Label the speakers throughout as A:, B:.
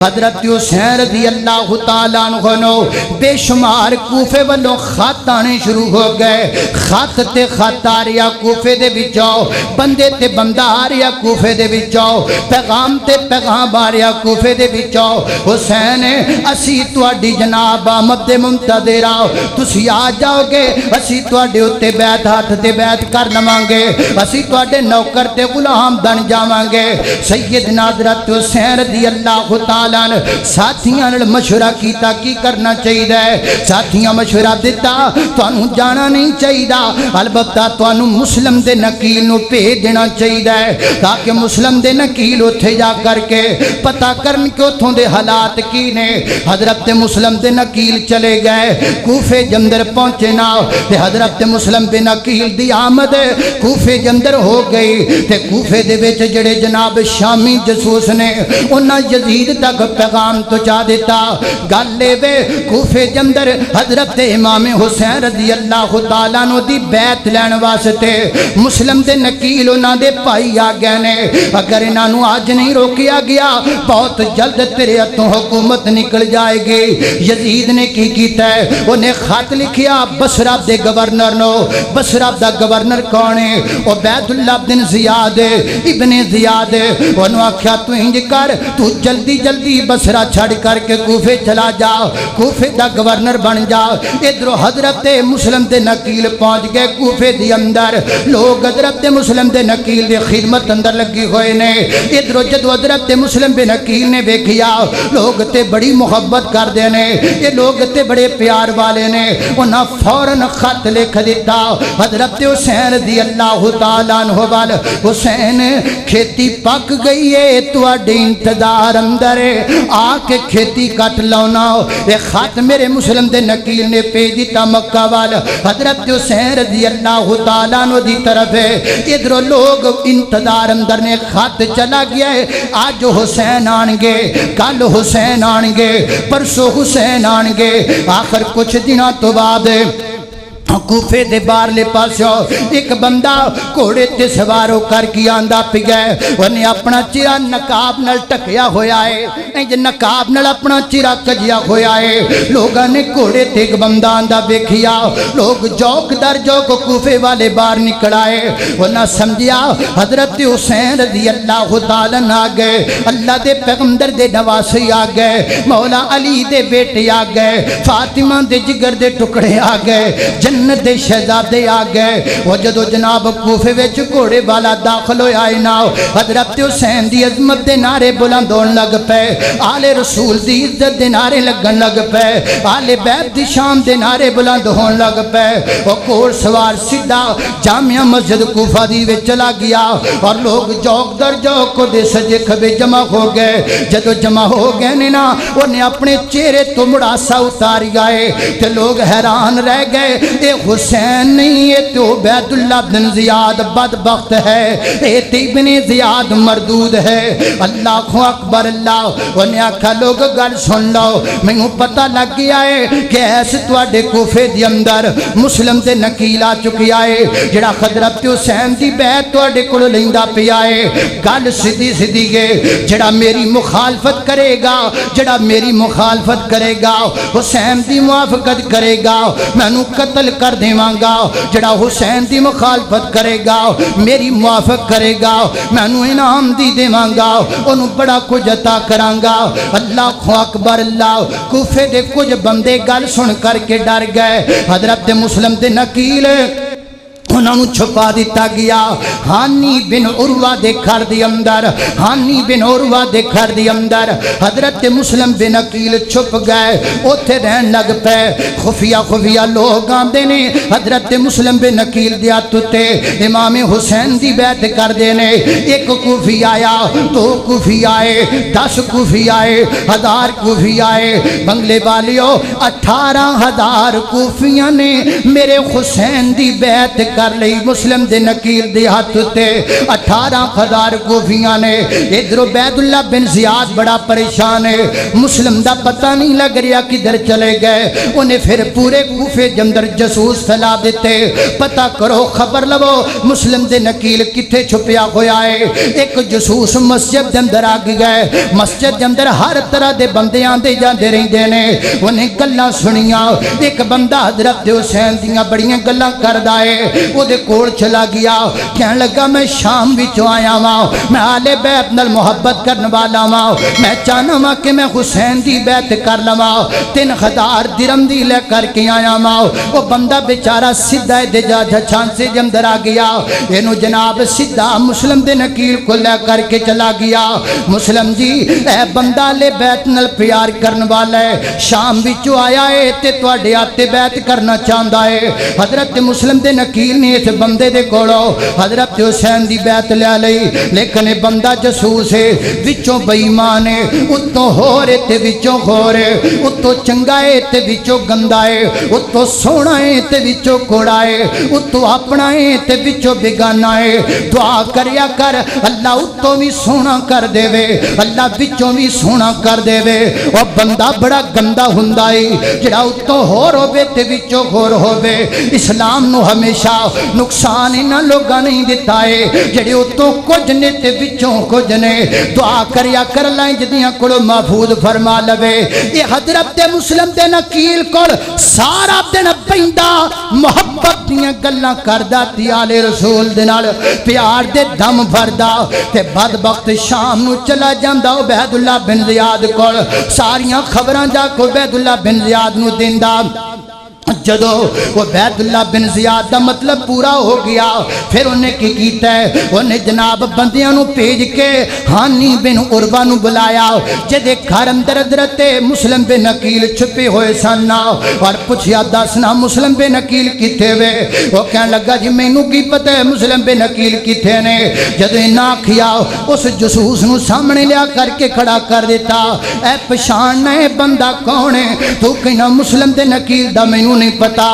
A: حضرت حسین رضی اللہ تعالیٰ عنہ نو بے شمار کوفے والوں خط آنے شروع ہو گئے. خط تے خط آ رہا کوفے دے وچوں، بندے تے بندہ آ رہا کوفے دے وچوں، پیغام تے پیغام آ رہا کوفے دے وچوں. حسین اسی تواڈی جناب آمد دے منتظر آ، تسی آ جاؤ گے اسی تواڈے اُتے بیعت ہاتھ تے بیعت کر لواں گے، اسی تواڈے نوکر تے غلام بن جاواں گے. سیدنا حضرت حسین رضی اللہ تعالیٰ ساتھیاں نال مشورہ کیتا کی کرنا چاہیے. ساتھیاں مشورہ دیتا تانوں جانا نہیں چاہیے، البتہ تانوں مسلم دے نکیل نو بھیج دینا چاہیے تاکہ مسلم دے نکیل اوتھے جا کر کے پتہ کرن کہ اوتھوں دے حالات کی نے. حضرت مسلم دے نکیل چلے گئے کوفے جندر پہنچے نا تے حضرت مسلم دے نکیل دی آمد کوفے جندر ہو گئی تے کوفے دے وچ جڑے جناب شامی جاسوس نے انہاں یزید تک پیغام تو چاہ دیتا. گالے وے کوفے جندر حضرت امام حسین رضی اللہ تعالیٰ عنہ دی بیعت لین واسطے مسلم دے نکیل انہاں دے پائی آ گئے نے. اگر انہاں نو آج نہیں روکیا گیا بہت جلد تیرے ہتھوں حکومت نکل جائے گی. یزید نے کی کیتا ہے انہیں خط لکھیا بصرہ دے گورنر نو. بصرہ دا گورنر کون ہے؟ عبید اللہ بن زیاد ابن زیاد. انہوں آکھیا تو انج کر تو جلدی جلدی بصرہ چھڑ کر کے کوفے چلا جا، کوفے دا گورنر بن جا. ادھروں حضرت مسلم دے نکیل پہنچ گئے کوفے دی اندر. لوگ حضرت مسلم دے نکیل دی خدمت اندر لگی ہوئے نے. ادھروں جدو حضرت مسلم دے نکیل نے ویکھیا لوگ تے بڑی محبت کر دے نے، یہ لوگ تے بڑے پیار والے نے. انہاں فوراً خط لکھ دیتا حضرت حسین رضی اللہ تعالیٰ عنہ وال. حسین کھیتی پک گئی ہے تواڈے انتظار اندر آ کے کھیتی کٹ لاؤنا. یہ خط میرے مسلم دے نکیل نے بھیج دیتا مکہ وال حضرت حسین رضی اللہ تعالیٰ عنہ دی طرف ہے. ادھر لوگ انتظار اندر نے خط چلا گیا ہے آج حسین آن گے، کل حسین آن گے، پرسوں حسین آن گے. آخر کچھ دنوں تو بعد کوفے دے باہرلے پاسوں ایک بندہ گھوڑے تے سوار ہو کر کے آندا پیا ہے. انہیں اپنا چہرہ نقاب نال ٹکیا ہویا ہے، انج نقاب نال اپنا چہرہ کجیا ہویا ہے. لوگاں نے گھوڑے تے ایک بندہ آندا ویکھیا، لوگ جوک در جوک کوفے والے باہر نکل آئے. انہاں سمجھیا حضرت حسین رضی اللہ تعالیٰ عنہ آ گئے، اللہ دے پیغمبر دے نواسے آ گئے، مولا علی دے بیٹے آ گئے، فاطمہ دے جگر دے ٹکڑے آ گئے، جنت دے شہزادے آ گئے. وہ جدو جناب کوفے وچ گھوڑے والا داخل ہویا ہے نا حضرت حسین دی عظمت دے نعرے بلند ہون لگ پے، آل رسول دی عزت دے نعرے لگن لگ پے، آل بیت دی شان دے نعرے بلند ہون لگ پے. وہ گھوڑ سوار سیدھا جامعہ مسجد کوفہ دی وچ چلا گیا اور لوگ جوک در جوک دے سجے کھبے جمع ہو گئے. جدو جمع ہو گئے نے نا انہیں اپنے چہرے تو مڑاسا اتار گئے تے لوگ حیران رہ گئے. اے حسین نہیں ہے تو عبید اللہ بن زیاد بدبخت ہے، اے ابن زیاد مردود ہے. اللہ اکبر. اللہ انہیں آکھا لوگ گل سن لو، میں پتہ لگ گیا ہے کہ ایسے تواڈے کوفے دی اندر مسلم دے نکیل آ چکیا ہے جڑا حضرت حسین دی بیعت تواڈے کول لیندا پیا ہے. گل سیدھی سیدھی ہے، جڑا میری مخالفت کرے گا، جڑا میری مخالفت کرے گا حسین دی موافقت کرے گا مینوں قتل کر دیواں گا. جڑا حسین دی مخالفت کرے گا میری موافق کرے گا مینوں انعام دی دیواں گا، انہوں بڑا کچھ عطا کراں گا. اللہ اکبر. اللہ کوفے دے کچھ بندے گل سن کر کے ڈر گئے. حضرت مسلم دے نکیل انہوں چھپا دیتا گیا ہانی بن عروہ دے گھر دی اندر. ہانی بن عروہ دے گھر دی اندر حضرت مسلم بن عقیل چھپ گئے، اوتھے رہن لگ پے. خفیہ خفیہ لوگ آندے نے حضرت مسلم بن عقیل دے ہتھ تے امام حسین دی بیعت کر دے نے. ایک کوفی آیا، دو کوفی آئے، 10 کوفی آئے، 1000 کوفی آئے. بنگلے والیو 18,000 کوفیاں نے میرے حسین دی بیعت کر کر لئی مسلم دے نکیل دے ہاتھ تے 18,000 کوفیاں نے ادھر عبید اللہ بن زیاد بڑا پریشان ہے مسلم دا پتہ نہیں لگ رہا کدھر چلے گئے انہیں پھر پورے کوفے جندر جسوس پھیلا دیتے پتہ کرو خبر لو مسلم دے نکیل کتھے چھپیا ہویا ہے ایک جسوس مسجد دے اندر آ گئے مسجد دے اندر ہر طرح دے بندے آندے جاندے رہندے نے انہیں گلاں سنیاں ایک بندہ حضرت حسین دیاں بڑیاں گلاں کردا ہے او دے کول چلا گیا کہن لگا میں شام وچوں آیا ہاں میں آل بیت نال محبت کرن والا ہاں میں چاہنا ہاں کہ میں حسین دی بیعت کر لواں 3,000 درہم دی لے کر کے آیا ہاں او بندہ بیچارہ سیدھا دے جا چھانسے دے اندر آ گیا اینو جناب سیدھا مسلم دے نکیل کو لے کر کے چلا گیا مسلم جی اے بندہ لے بیعت نال پیار کرن والا ہے شام وچوں آیا ہے تے تواڈے آتے بیعت کرنا چاہندا ہے حضرت مسلم دے نکیل نے اس بندے دے کولوں حضرت حسین دی بیعت لے لئی لیکن یہ بندہ جسوس ہے وچوں بے ایمان ہے اتوں ہور ہے تے وچوں خور ہے اتوں چنگا ہے تے وچوں گندا ہے اتوں سونا ہے تے وچوں کوڑا ہے اتوں اپنا ہے تے وچوں بیگانہ ہے دعا کریا کر اللہ اتوں بھی سونا کر دے وے اللہ وچوں بھی سونا کر دے وے اور بندہ بڑا گندا ہوندا ہے جڑا اتوں ہور ہوے تے وچوں خور ہوے اسلام نو ہمیشہ نقصان انہاں لوگاں نہیں دتا ہے جڑے اتوں کچھ نے تے وچوں کچھ نے دعا کریا کر اللہ جدیاں کولوں محفوظ فرما لوے یہ حضرت مسلم دے نکیل کول سارا دن پیندا محبت دیاں گلاں کردا تے آل رسول دے نال پیار دے دم بھردا تے بدبخت شام نو چلا جاندا عبید اللہ بن زیاد کول ساریاں خبراں جا کو عبید اللہ بن زیاد نو دیندا جدو وہ عبید اللہ بن زیاد دا مطلب پورا ہو گیا پھر انہیں کی کیتا ہے انہیں جناب بندیاں نو پیج کے ہانی بن عربہ نو بلایا جدے گھر اندر حضرت مسلم بن عقیل چھپے ہوئے سننا اور پوچھیا دسنا مسلم بن عقیل کتے وے وہ کہنے لگا جی میں نو کی پتہ ہے مسلم بن عقیل کتے نے جدے نہ کھیا اس جسوس نو سامنے لیا کر کے کھڑا کر دیتا اے پشان نہ بندہ کون ہے تو کہنا مسلم بن عقیل دا میں نہیں پتا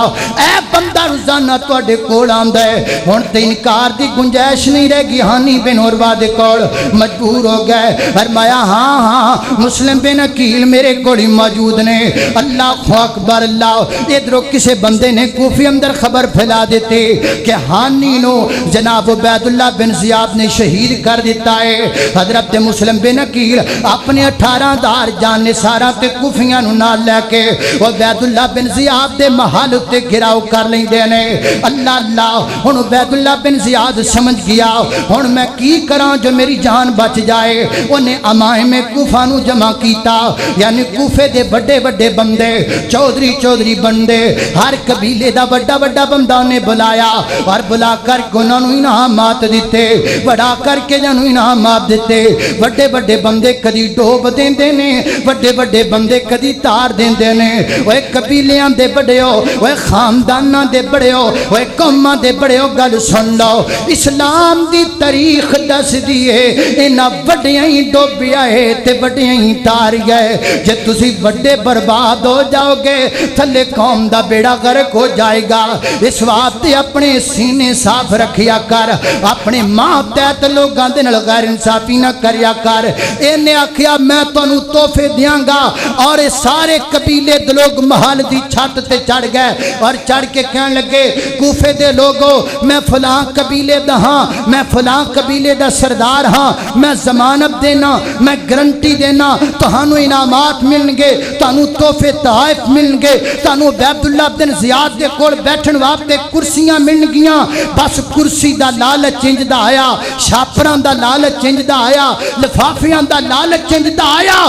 A: اے بندہ روزانہ تواڈے کول آندا ہے ہن تے انکار دی گنجائش نہیں رہ گئی ہانی بن عروہ دے کول مجبور ہو گئے فرمایا ہاں ہاں مسلم بن عقیل میرے کول موجود نے اللہ اکبر اللہ ادھروں کسے بندے نے کوفے اندر خبر پھیلا دیتے کہ ہانی نو جناب عبید اللہ بن زیاد نے شہید کر دیتا ہے حضرت مسلم بن عقیل اپنے 18,000 جان نثاراں تے کوفیاں نو نال لے کے عبید اللہ بن زیاد دے محل تے گراؤ کر لیندے نے اللہ اللہ ہن عبید اللہ بن زیاد سمجھ گیا ہن میں کی کراں جو میری جان بچ جائے انہیں امائم کوفہ نو جمع کیتا یعنی کوفے دے بڑے بڑے بندے چودھری بندے ہر قبیلے دا بڑا بڑا بندہ نے بلایا اور بلا کر کے انہاں نو انعامات دیتے بڑا کر کے جنوں انعامات دیتے بڑے بڑے بندے کدی ڈوب دیندے نے بڑے بڑے بندے کدی تار دیندے نے اوے قبیلیاں دے بڑے وہ خاندانہ دے بڑے ہو وہ قومہ دے بڑے ہو گل سن لو اسلام دی تاریخ دس دیئے انہا بڑیاں ہی ڈوبیا ہے تے بڑیاں ہی تاریا ہے جے تسی بڑے برباد ہو جاؤ گے تھلے قوم دا بیڑا غرق ہو جائے گا اس وقت اپنے سینے صاف رکھیا کر اپنے ماں تحت لوگاں دے نال غیر انصافی نہ کریا کر انہیں آکھیا میں تانوں تحفے دیاں گا اور سارے قبیلے دے لوگ محل دی چھت تے چڑھ گئے اور چڑھ کے کہنے لگے کوفے دے لوگوں میں فلاں قبیلے دا ہاں میں فلاں قبیلے دا سردار ہاں میں ضمانت دینا میں گارنٹی دینا تہانوں انعامات ملن گے تہانوں تحفے تحائف ملن گے تہانوں عبید اللہ بن زیاد دے کول بیٹھن واسطے کرسیاں ملن گیاں بس کرسی دا لالچ انج دا آیا چھاپراں دا لالچ انج دا آیا لفافیاں دا لالچ انج دا آیا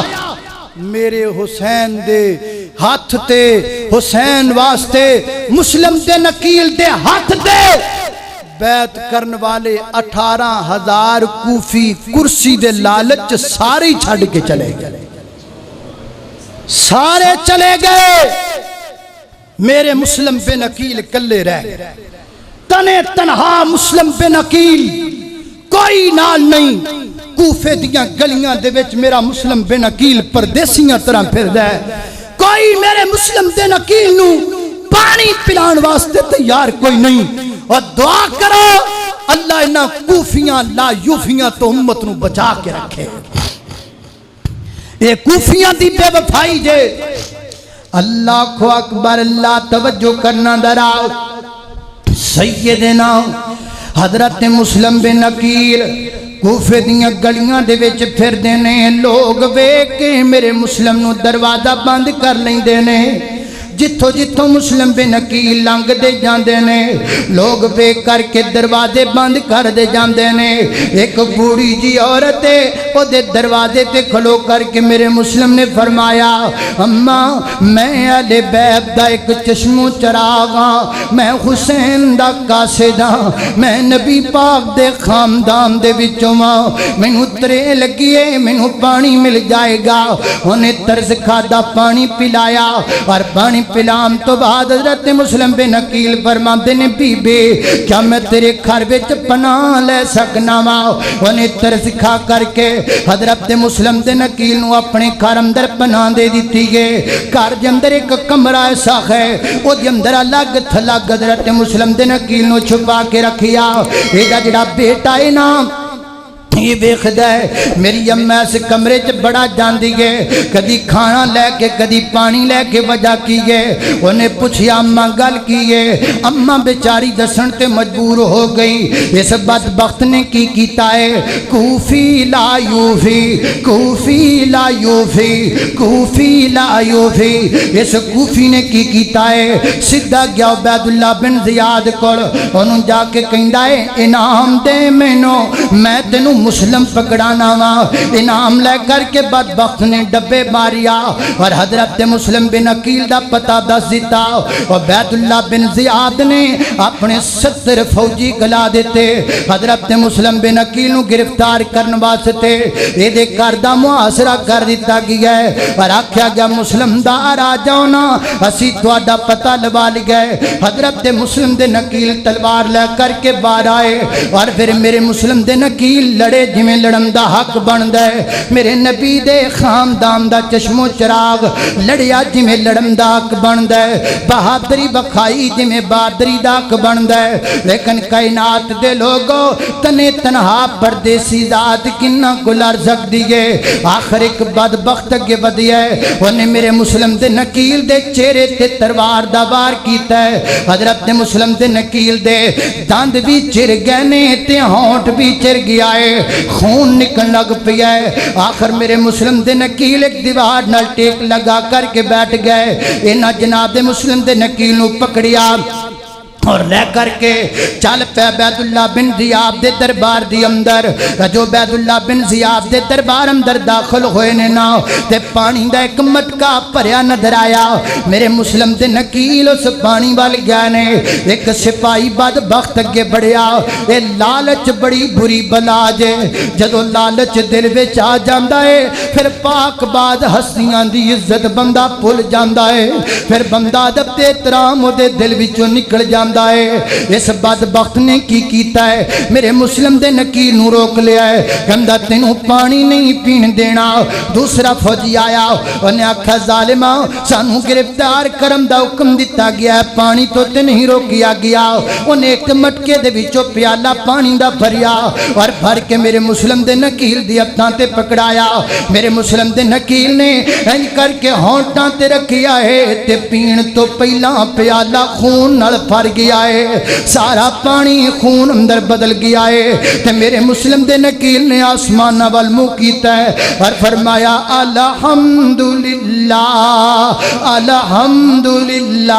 A: میرے حسین دے ہاتھ تے حسین واسطے مسلم دے نکیل دے ہاتھ دے بیعت کرن والے 18,000 کوفی کرسی دے لالچ سارے چھڑ کے چلے گئے سارے چلے گئے میرے مسلم بن عقیل کلے رہ گئے تنے تنہا مسلم بن عقیل کوئی نال نہیں کوفے دیاں گلیاں دے وچ میرا مسلم بن عقیل پردیسیاں طرح پھر دے کوئی میرے مسلم بن عقیل نو پانی پلان واسطے تیار کوئی نہیں اور دعا کرو اللہ انہاں کوفیاں لا یوفیاں تو امت نو بچا کے رکھے. یہ کوفیاں دی بے وفائی جے. اللہ کو اکبر. اللہ توجہ کرنا درا. سیدنا حضرت مسلم بن عقیل کوفے دیاں گلیاں دے وچ پھردے نے. لوگ ویکھ کے میرے مسلم نو دروازہ بند کر لیندے نے. جتھوں جتھوں مسلم بن عقیل لنگ دے جاندے نے لوگ ویکھ کر کے دروازے بند کر دے جاندے نے. ایک بوڑھی جی عورت او دے دروازے تے کھلو کر کے میرے مسلم نے فرمایا اماں میں اہل بیت دا ایک چشم و چراغ ہاں, میں حسین دا قاصد ہاں, میں نبی پاک دے خاندان دے وچوں ہاں, مینوں ترے لگیے مینوں پانی مل جائے گا. انہیں طرز کھادا پانی پلایا اور پانی پلام تو بعد حضرت مسلم بن عقیل فرماندے نے بی بی کیا میں تیرے گھر وچ پناہ لے سکنا وا. انہیں ترس کھا کر کے حضرت مسلم بن عقیل نو اپنے گھر اندر پناہ دے دیتی ہے. گھر دے اندر ایک کمرہ ایسا ہے او دے اندر الگ تھلگ حضرت مسلم بن عقیل نو چھپا کے رکھیا. اے جڑا بیٹا ہے نا یہ ویکھدا ہے میری اماں اس کمرے چ بڑا جاندی ہے, کدی کھانا لے کے کدی پانی لے کے وجہ کی ہے. انہیں پوچھیا اماں گل کی ہے. اماں بیچاری دسن تے مجبور ہو گئی. اس بدبخت نے کی کیتا ہے کوفی لا یوفی کوفی لا یوفی کوفی لا یوفی. اس کوفی نے کی کیتا ہے سیدھا گیا عبید اللہ بن زیاد کول. انہوں جا کے کہندا ہے انعام دے مینوں میں تینوں مسلم پکڑانا وا. انعام لے کر کے بدبخت نے ڈبے ماریا اور حضرت مسلم بن عقیل دا پتہ دس دیتا. عبید اللہ بن زیاد نے اپنے 70 فوجی گلا دیتے حضرت مسلم بن عقیل نو گرفتار کرن واسطے. اے دے گھر دا محاصرہ کر دیتا گیا ہے اور آکھیا گیا مسلم دا آ جاؤ نا اسی تہاڈا پتہ لوا لگے. حضرت مسلم بن عقیل تلوار لے کر کے باہر آئے اور پھر میرے مسلم بن عقیل لڑے جویں لڑن دا حق بندا ہے. میرے نبی دے خاندان دا چشم و چراغ لڑیا جویں لڑن دا حق بندا ہے. بہادری بخائی جویں بہادری دا حق بندا ہے. لیکن کائنات دے لوگوں تنے تنہا پردیسی ذات کنا کو لڑ سکدی ہے. آخر ایک بدبخت اگے ودیا ہے. اونے میرے مسلم دے عقیل دے چہرے تے تلوار دا وار کیتا ہے. حضرت مسلم دے عقیل دے دند بھی چر گئے نے تے ہونٹ بھی چر گیا ہے, خون نکل لگ پیا ہے. آخر میرے مسلم دے عقیل ایک دیوار نال ٹیک لگا کر کے بیٹھ گئے. انہاں جناب مسلم دے عقیل نو پکڑیا اور لے کر کے چل پہ عبید اللہ بن زیاد دے دربار دی اندر. جو عبید اللہ بن زیاد دے دربار اندر داخل ہوئے نے نا تے پانی دا ایک مٹکا بھریا نظر آیا. میرے مسلم دے عقیل اس پانی وال گیا نے. ایک سپاہی بدبخت اگے بڑھیا. اے لالچ بڑی بری بلا جے. جدوں لالچ دل وچ آ جاندا ہے پھر پاک باد ہستیاں دی عزت بندہ بھول جاندا ہے. پھر بندہ ادب تے احترام او دے دل وچوں نکل جاندا ہے. اس بدبخت نے کی کیتا ہے میرے مسلم دے عقیل نو روک لیا ہے. کہندا تینوں پانی نہیں پین دینا. دوسرا فوجی آیا انہیں آکھا ظالما سانو گرفتار کرم دا حکم دیتا گیا ہے, پانی تو تے نہیں روکیا گیا. انہیں ایک مٹکے دے وچوں پیالہ پانی دا بھریا اور بھر کے میرے مسلم دے عقیل دی ہتھاں تے پکڑایا. میرے مسلم دے عقیل نے انج کر کے ہونٹاں تے رکھیا ہے تے پین تو پہلا پیالہ خون نال بھر گیا ہے. سارا پانی خون اندر بدل گیا ہے. تے میرے مسلم دے عقیل نے آسمان وال منہ کیتا ہے اور فرمایا الحمدللہ الحمدللہ.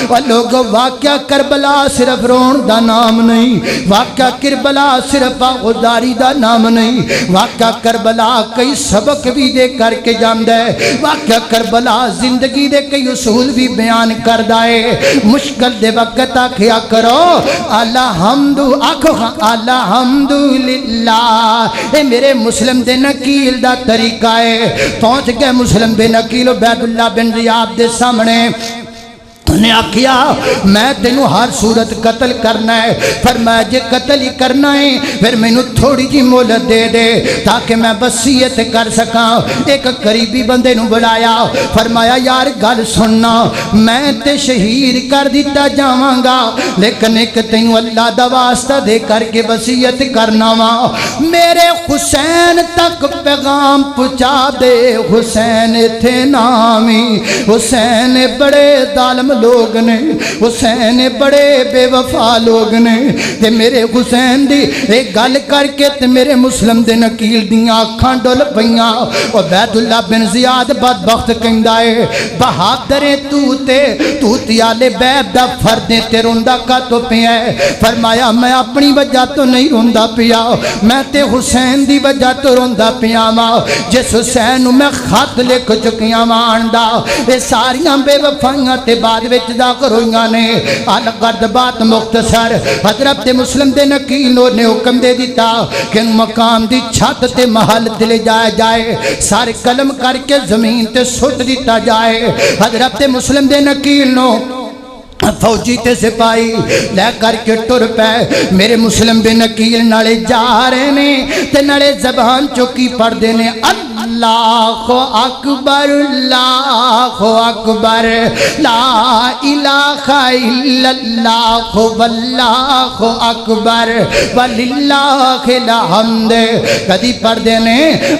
A: اور لوگ واقعہ کربلا صرف رون دا نام نہیں, واقعہ کربلا صرف آغداری دا نام نہیں, واقعہ کربلا کئی سبق بھی دے کر کے جاندا ہے. واقعہ کربلا زندگی دے کئی اصول بھی بیان کردا ہے. مشکل دے وقت آکھیا کرو الحمد آکھو الحمدللہ. اے میرے مسلم دے عقیل دا طریقہ ہے. پہنچ گئے مسلم بن عقیل عبید اللہ بن زیاد دے سامنے. نے آکھیا میں تینوں ہر صورت قتل کرنا ہے، فرمایا جے قتل ہی کرنا ہے پھر مینوں تھوڑی جی مہلت دے دے تاکہ میں وصیت کر سکاں۔ ایک قریبی بندے نوں بلایا، فرمایا یار گل سننا، میں تے شہید کر دیتا جاواں گا لیکن ایک تینوں اللہ دا واسطہ دے کر کے وصیت کرنا وا، میرے حسین تک پیغام پہنچا دے، حسین ایتھے نامی، حسین بڑے ظالم لوگ نے، حسین بڑے بے وفا لوگ نے، تے میرے حسین دی ایک گل کر کے تے میرے مسلم دے نکیل دیاں اکھاں ڈول پیاں۔ عبید اللہ بن زیاد بدبخت کہندا ہے بہادرے تو تے آل بیت دا فرد تے روندا کا تو پیا ہے، فرمایا میں اپنی وجہ تو نہیں روندا پیا، میں تے حسین دی وجہ تو روندا پیا وا، جس حسین نوں میں خط لکھ چکیاں واندا، اے ساریاں بے وفائیاں تے بعد وچ ظاہر ہوئیاں نے۔ الغرض بات مختصر، حضرت مسلم دے نکیل نے حکم دے دیتا کہ مقام دی چھت تے محل تے لے جایا جائے، سارے قلم کر کے زمین تے سٹ دیتا جائے۔ حضرت مسلم دے نکیل نو فوجی تے سپاہی لے کر کے ٹر پے، میرے مسلم بن نکیل نالے جا رہے نے تے نالے زبان چوکی پڑھ دے نے اللہ اکبر اللہ اکبر لا الہ الا اللہ واللہ اکبر وللہ الحمد۔ کدی پڑھ دے نے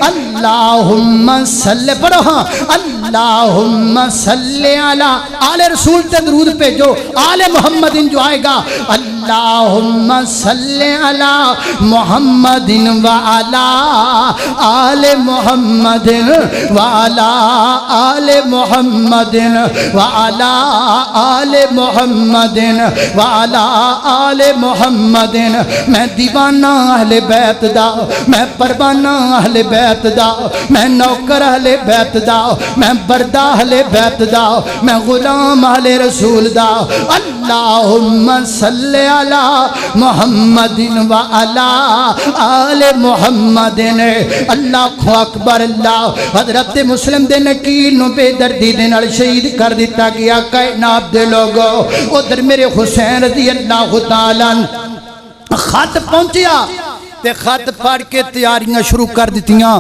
A: اللہم صلی، پڑھو ہاں اللہم صلی علی آل رسول تے درود بھیجو، آل محمد جو آئے گا اللہم صلی علی محمد وعلا آل محمد وعلا آل محمد وعلا آل محمد وعلا آل محمد۔ میں دیوانہ اہل بیت دا، میں پروانہ اہل بیت دا، میں نوکر اہل بیت دا، میں بردہ اہل بیت دا، میں غلام اہل رسول دا۔ اللہم صلی علی محمد وعلا آل محمد۔ اللہ اکبر اللہ۔ حضرت مسلم دے نکیل نو بے دردی دے نال شہید کر دیتا گیا۔ کائنات دے لوگو ادھر میرے حسین رضی اللہ تعالیٰ خط پہنچیا تے خط پڑھ کے تیاریاں شروع کر دیتیاں،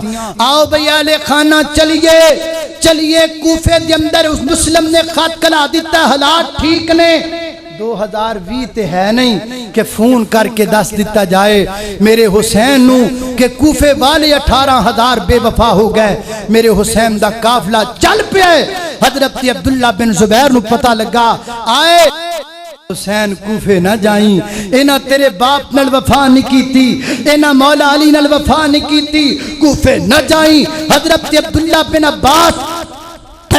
A: آؤ بھئی اہل خانہ چلیے کوفے دے اندر اس مسلم نے خط کلا دیتا، حالات ٹھیک نے 2020 تے ہے نہیں کہ فون کر کے دس دیتا جائے میرے حسین نو کہ کوفے والے 18,000 بے وفا ہو گئے، میرے حسین دا قافلہ چل پیا۔ حضرت عبداللہ بن زبیر نو پتہ لگا آئے حسین کوفے نہ جائیں، اینا تیرے باپ نال وفا نہیں کیتی، اینا مولا علی نال وفا نہیں کیتی، کوفے نہ جائیں۔ حضرت عبداللہ بن عباس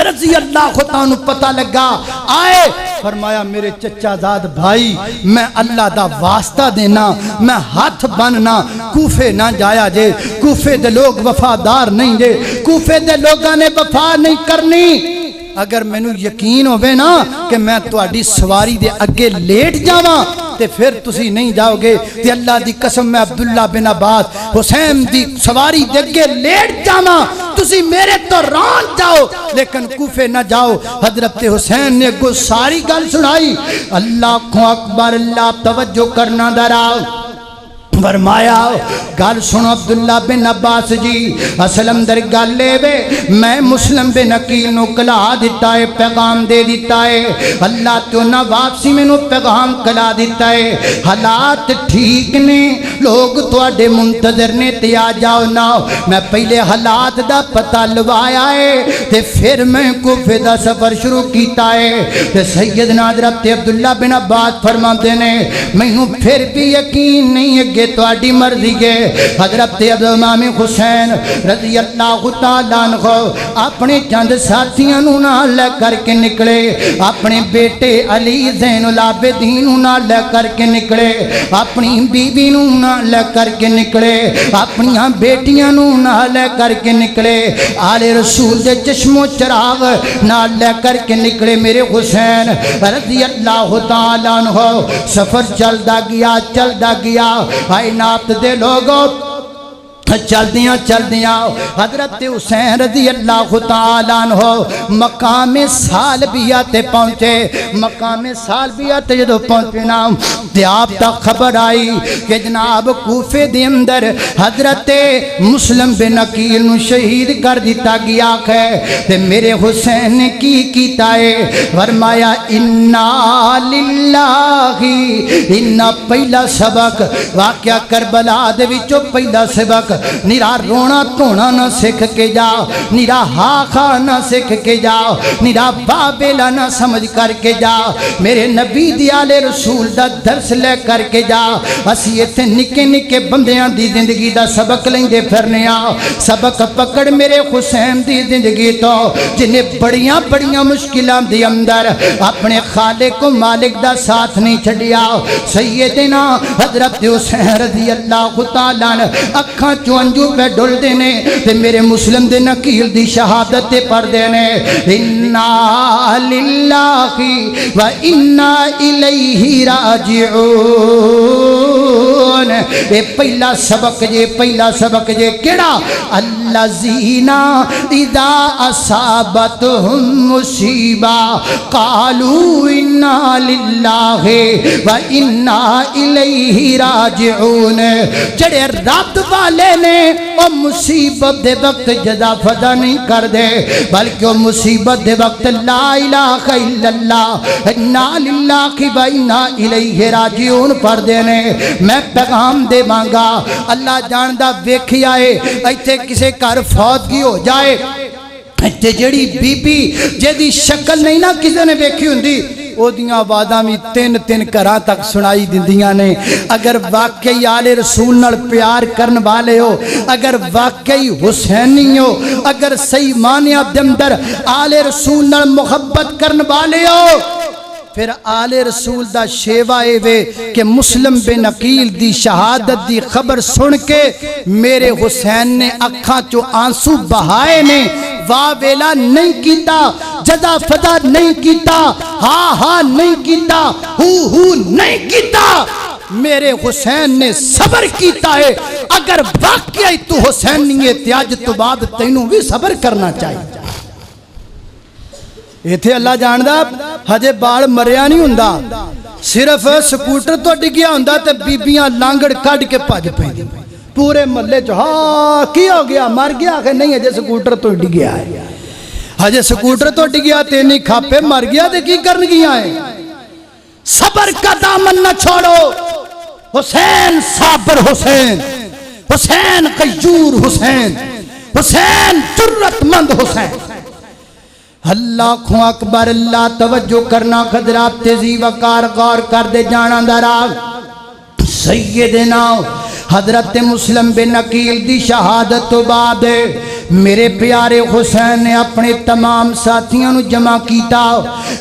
A: رضی اللہ عنہ پتہ لگا آئے، فرمایا میرے چچا زاد بھائی میں اللہ دا واسطہ دینا، میں ہاتھ بننا، کوفے نہ جایا جے، کوفے دے لوگ وفادار نہیں جے، کوفے دے لوگاں نے وفا نہیں کرنی۔ اگر مینوں یقین ہوئے نا کہ میں تواڈی سواری دے اگے لیٹ جاواں تے پھر تسی نہیں جاؤ گے، تے اللہ دی قسم میں عبداللہ بن عباس حسین دی سواری دے اگے لیٹ جاواں، تسی میرے تو ران جاؤ لیکن کوفے نہ جاؤ۔ حضرت حسین نے کو ساری گل سنائی۔ اللہ اکبر اللہ، توجہ کرنا ذرا، فرمایا گل سنو عبداللہ بن عباس جی، اصل اندر گل لے وے میں مسلم بن عقیل نو کلا دیتا ہے، پیغام دے دیتا ہے، اللہ تو نہ واپسی میں نو پیغام کلا دیتا ہے، حالات ٹھیک نے، لوگ تواڈے منتظر نے تے آ جاؤ نا۔ میں پہلے حالات دا پتہ لوایا ہے تے پھر میں کوفے دا سفر شروع کیتا ہے۔ تے سیدنا حضرت عبداللہ بن عباس فرماندے نے مینوں پھر بھی یقین نہیں ہے تو آڈی مرضی کے حضرت امام حسین رضی اللہ تعالیٰ عنہ اپنے چند ساتھیاں نو نال لے کر کے نکلے، اپنے بیٹے علی زین العابدین نال لے کر کے نکلے، اپنی بیوی نو نال لے کر کے نکلے، اپنیاں بیٹیاں نو نال لے کر کے نکلے، آل رسول دے چشم و چراغ نال لے کر کے نکلے۔ میرے حسین رضی اللہ تعالیٰ عنہ سفر چلدا گیا کائنات دے لوگوں چلدیاں چلدیاں حضرت حسین رضی اللہ تعالیٰ عنہ مقام سالبیہ تے پہنچے. مقام سالبیہ تے جدو پہنچے نا تے آپ تک خبر آئی کہ جناب کوفے دے اندر حضرت مسلم بن عقیل نو شہید کر دیتا گیا ہے. تے میرے حسین نے کی کیتا ہے؟ فرمایا انا للہ. انا پہلا سبق واقعہ کربلا دے وچوں پہلا سبق نیرا رونا تونا نہ سکھ کے جا, نیرا ہا خا نہ سکھ کے جا, نیرا بابیلا نہ سمجھ کر کے جا. میرے نبی دی آل رسول دا درس لے کر کے جا. اسی ایتھے نکے نکے بندیاں دی زندگی دا سبق لیندے پھرنے آ. سبق پکڑ میرے حسین دی زندگی تو جنہیں بڑیاں بڑیاں مشکلاں دی اندر اپنے خالق و مالک دا ساتھ نہیں چھڑیا. سیدنا حضرت حسین رضی اللہ تعالیٰ اکھاں چوں انجو پہ ڈول دینے تے میرے مسلم دے نقیل دی شہادت تے پڑھ دینے انا للہ و انا الیہ راجعون. اے پہلا سبق جے, پہلا سبق جے کیڑا؟ الذین اذا اصابتہم مصیبہ قالوا انا للہ و انا الیہ راجعون. جڑے رب والے نے وہ مصیبت دے وقت جزا فضا نہیں کر دے بلکہ وہ مصیبت دے وقت لا الہ الا اللہ انا للہ و انا الیہ راجعون پڑھ دینے. میں پیغام دے مانگا اللہ جاندہ ویکھی آئے ایتھے کسے گھر فوتگی ہو جائے تے جڑی بی بی جیدی شکل نہیں نہ کسے نے ویکھی ہوندی او دیاں آوازاں بھی تین تین گھراں تک سنائی دیندیاں نے. اگر واقعی آل رسول نال پیار کرن والے ہو, اگر واقعی حسینی ہو, اگر صحیح معنیٰ دے اندر آل رسول نال محبت کرن والے ہو, پھر آل رسول دا شیوہ اے وے کہ مسلم بن عقیل دی شہادت دی خبر سن کے میرے حسین نے اکھاں چو آنسو بہائے نے. واہ ویلا نہیں کیتا, جزا فضا نہیں کیتا, ہاں ہاں نہیں کیتا, ہو نہیں کیتا. میرے حسین نے صبر کیتا ہے. اگر واقعی تو حسین نہیں ہے تیاج تو بعد تینوں بھی صبر کرنا چاہیے. ایتھے اللہ جاندہ ہجے بال مریا نہیں ہوندا, صرف سکوٹر تو ڈگیا ہوندا تے بیبیاں لانگڑ کڈ کے بھج پیندیاں پورے محلے چ. ہاں کی ہو گیا, مر گیا کہ نہیں؟ ہجے سکوٹر تو ڈگیا ہے, ہجے سکوٹر تو ڈگیا تے نہیں کھاپے مر گیا تے کی کرن گیا ہے؟ صبر کا دامن نہ چھوڑو. حسین صابر حسین, حسین غیور حسین, حسین جرت مند حسین. اللہ اکبر, اللہ توجہ کرنا خضرات تیزی وقار غور کر دے جانا درا. سیدنا حضرت مسلم بن عقیل دی شہادت تو بعد میرے پیارے حسین نے اپنے تمام ساتھیوں نو جمع کیتا.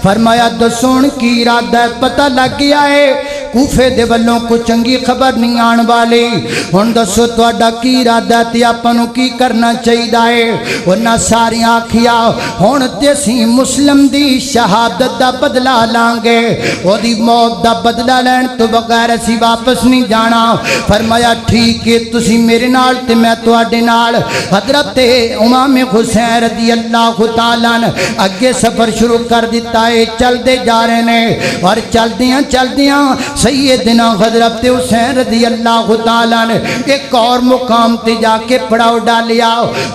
A: فرمایا دسون کی ارادہ ہے؟ پتہ لگ گیا ہے کوفے دے والوں کو چنگی خبر نہیں آن والی. ہن دسو تہاڈا کی ارادہ تے آپاں نو کی کرنا چاہیے؟ انہاں ساریاں آکھیا ہن تے اسی مسلم دی شہادت دا بدلہ لان گے, او دی موت دا بدلہ لین تو بغیر اسی واپس نہیں جانا. فرمایا ٹھیک ہے تسی میرے نال تے میں تواڈے نال. حضرت امام حسین رضی اللہ تعالیٰ عنہ اگے سفر شروع کر دیتا ہے. چل دے جا رہے نے اور چلدیاں چلدیاں سیدنا حضرت حسین رضی اللہ تعالیٰ عنہ ایک اور مقام تے جا کے پڑاؤ ڈالیا.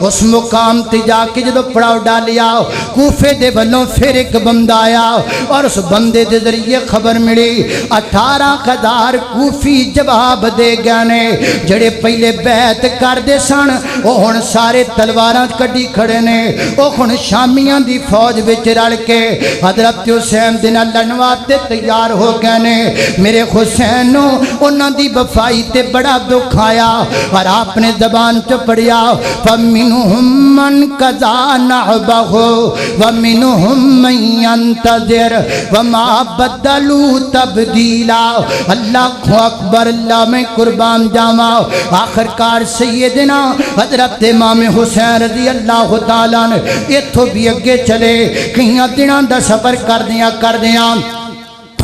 A: اس مقام تے جا کے جدو پڑاؤ ڈالیا کوفے دے بلوں پھر ایک بندہ آیا اور اس بندے دے ذریعے خبر ملی 18,000 کوفی جواب دے گیا نے. جڑے پہلے بیعت کر دے سن وہ ہن سارے تلواراں کڈی کھڑے نے. وہ ہن شامیاں دی فوج وچ رل کے حضرت حسین دے نال لڑن واسطے تیار ہو گئے نے. میرے حسین نو انہاں دی وفائی تے بڑا دکھ آیا اور آپ نے زبان چ پڑھیا فَمِنْهُمْ مَنْ قَضَىٰ نَحْبَهُ وَمِنْهُمْ مَنْ يَنْتَظِرُ وَمَا بَدَّلُوا تَبْدِيلًا. اللہ اکبر, اللہ میں قربان جاواں. آخر کار سیدنا حضرت امام حسین رضی اللہ تعالیٰ اتھوں بھی اگے چلے. کئیاں دناں دا سفر کردیاں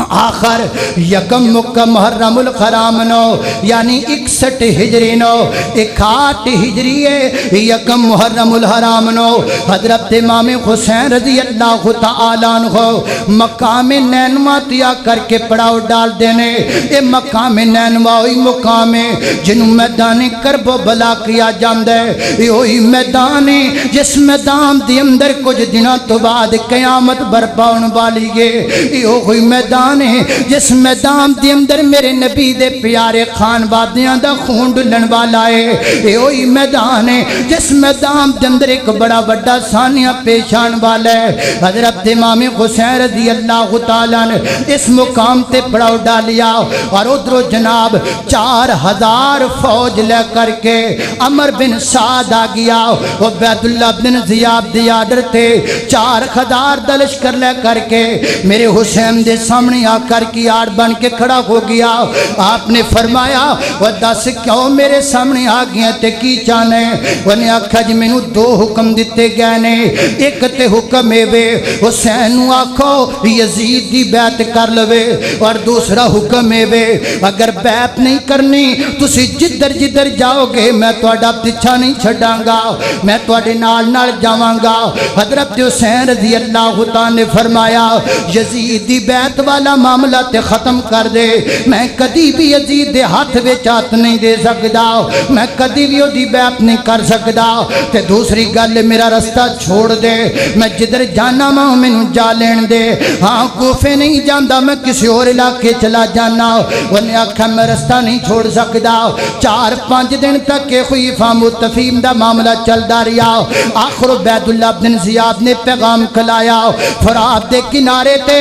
A: آخر یکم مکہ محرم الحرام نو یعنی 61 ہجری نو 61 ہجری یکم محرم الحرام نو حضرت امام حسین رضی اللہ تعالیٰ عنہ مقام نینوا تیا کر کے پڑاؤ ڈال دینے. اے مقام نینوا ہوئی مقام جنہوں میدان کرب و بلا کیا جاندے. یہ ہوئی میدان جس میدان دی اندر کچھ دنوں تو بعد قیامت برپا ہونے والی ہے. یہ ہوئی میدان جس میدان دے اندر میرے نبی دے پیارے خان بادیاں دا خون ڈلن والا ہے. اے وہی میدان ہے جس میدان دے اندر ایک بڑا بڑا ثانیہ پیش آن والا ہے. حضرت امام حسین رضی اللہ تعالیٰ نے اس مقام تے پڑاؤ ڈالیا اور ادھر جناب 4000 فوج لے کر کے عمر بن سعد آ گیا. عبید اللہ بن زیاد دی آرڈر تے 4000 لشکر لے کر کے میرے حسین دے سامنے آ کر کی آڑ بن کے کھڑا ہو گیا. آپ نے فرمایا وہ دس کیوں میرے سامنے آ گیا تے کی چاہنے. انہیں آکھا جی میں نو 2 حکم دیتے گئے نے. ایک تے حکم اے حسین نو آکھو یزید دی بیعت کر لوے اور دوسرا حکم اے اگر بیعت نہیں کرنی تسی جدر جدر جاؤ گے میں تواڈا پیچھا نہیں چھڈاں گا, میں تواڈے نال جاواں گا. حضرت حسین رضی اللہ تعالی نے فرمایا یزید دی بیعت والا معاملہ تے ختم کر دے. میں کدی بھی یزید دے ہاتھ وچ ہاتھ نہیں دے سکدا, میں کدی بھی دی بیعت نہیں کر سکدا. تے دوسری گل میرا رستہ چھوڑ دے, میں جدھر جانا ماں مینوں جا لین دے. ہاں کوفے نہیں جاندا میں کسی اور علاقے چلا جانا. انہیں آکھا میں رستہ نہیں چھوڑ سکدا. 4-5 دن تک یہ ہوئی فام و تفہیم دا معاملہ چلدا رہیا. آخر عبید اللہ بن زیاد نے پیغام کھلایا فرات دے کنارے تے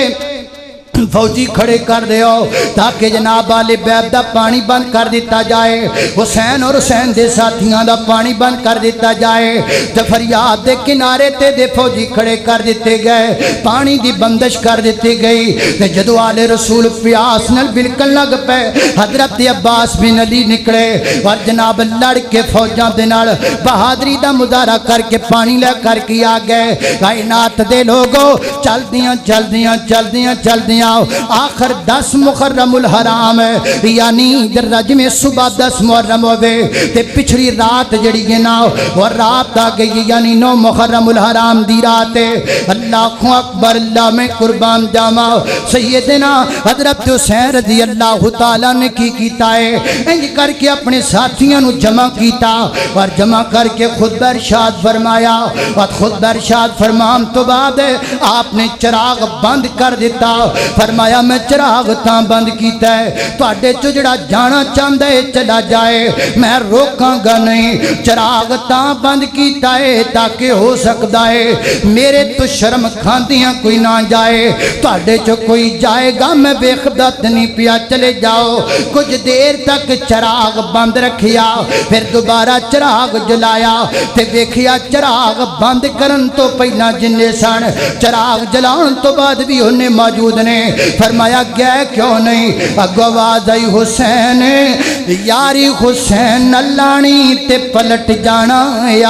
A: فوجی کھڑے کر دیو تاکہ جناب آل بیت دا پانی بند کر دیتا جائے. حسین اور حسین دے ساتھیاں دا پانی بند کر دیتا جائے. تے فریاد دے کنارے تے دے فوجی کھڑے کر دیتے گئے, پانی دی بندش کر دیتی گئی. تے جدو آل رسول پیاس نل بلکل لگ پے حضرت عباس بن علی نکڑے اور جناب لڑ کے فوجاں دے نال بہادری دا مظاہرہ کر کے پانی لے کر کے آ گئے. کائنات دے لوگو چل دیاں آخر 10 محرم الحرام یعنی در رجم صبح 10 محرم ہوئے تے پچھڑی رات جڑی گنا اور رات آ گئی یعنی 9 محرم الحرام دی رات. اللہ اکبر, اللہ میں قربان جاما. سیدنا حضرت حسین رضی اللہ تعالیٰ نے کی کیتا ہے انج کر کے اپنے ساتھیاں نو جمع کیتا اور جمع کر کے خطبہ ارشاد فرمایا. اور خطبہ ارشاد فرمان تو بعد آپ نے چراغ بند کر دیتا. فرمایا میں چراغ تاں بند کیتا ہے تواڈے چوں جڑا جانا چاہندا ہے چلا جائے, میں روکاں گا نہیں. چراغ تاں بند کیتا ہے تاکہ ہو سکدا ہے میرے تو شرم کھاندیاں کوئی نہ جائے, تواڈے چوں کوئی جائے گا میں بے خبرت نہیں پیا. چلے جاؤ. کچھ دیر تک چراغ بند رکھیا پھر دوبارہ چراغ جلایا تے دیکھیا چراغ بند کرن تو پہلا جنے سن چراغ جلان تو بعد بھی انہیں موجود نے. فرمایا گئے کیوں نہیں. اگو آواز آئی حسین یاری حسین نلانی تے پلٹ جانا